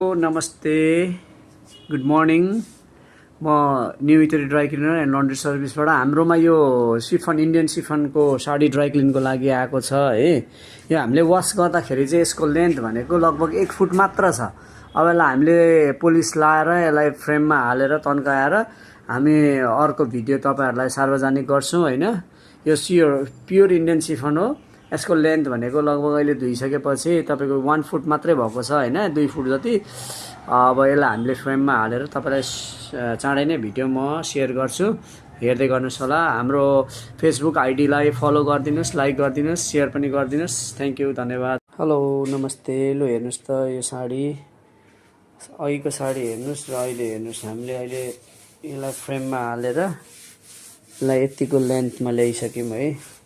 नमस्ते good morning म new इटरी ड्राई क्लिनर एन्ड लन्ड्री सर्भिसबाट हाम्रोमा यो सिफन इन्डियन सिफनको साडी ड्राई क्लिनको लागि आएको छ है। यो हामीले वास गर्दाखेरि चाहिँ यसको लेन्थ भनेको लगभग 1 फुट मात्र छ। अब यसलाई हामीले पोलिस लाएर यसलाई फ्रेममा हालेर तन्काएर हामी अर्को भिडियो तपाईहरुलाई सार्वजनिक गर्छौं हैन। यो प्योर इन्डियन सिफन हो। यसको लेन्थ भनेको लगभग अहिले धुइसकेपछि तपाईको 1 फुट मात्रै भएको छ हैन, 2 फुट जति। अब यसलाई हामीले फ्रेममा हालेर तपाईलाई चाँडै नै भिडियो म शेयर गर्छु, हेर्दै गर्नुस् होला। हाम्रो फेसबुक आइडीलाई फलो गरिदिनुस्, लाइक गरिदिनुस्, शेयर पनि गरिदिनुस्। थ्यांक यू, धन्यवाद। हेलो नमस्ते। लो हेर्नुस् त यो साडी, अघिको साडी हेर्नुस् र अहिले हेर्नुस्। हामीले अहिले यसलाई फ्रेममा हालेर यसलाई यतिको लेन्थमा ल्याइसक्यौं है।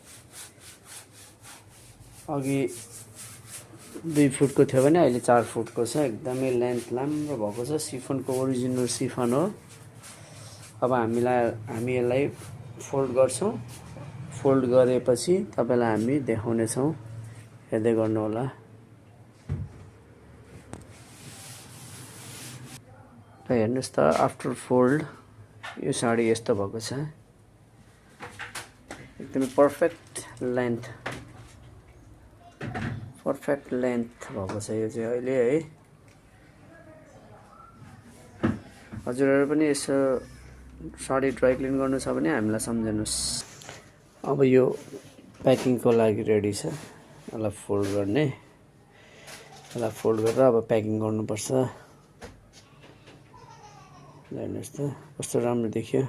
अघि 2 फुटको थियो भने अहिले 4 फुटको छ। एकदमै लेन्थ राम्रो भएको छ। सिफनको ओरिजिनल सिफन हो। अब हामी यसलाई फोल्ड गर्छौं। फोल्ड गरेपछि तपाईलाई हामी देखाउने छौं, हेर्दै गर्नु होला। र हेर्नुस् त आफ्टर फोल्ड यो साडी यस्तो भएको छ। एकदमै पर्फेक्ट लेन्थ भएको छ यो चाहिँ अहिले है। हजुरहरु पनि यसो साडी ड्राई क्लिन गर्नु छ भने हामीलाई सम्झनुस्। अब यो प्याकिङको लागि रेडी छ। यसलाई फोल्ड गर्ने, यसलाई फोल्ड गरेर अब प्याकिङ गर्नुपर्छ। हेर्नुस् त कस्तो राम्रो देखियो।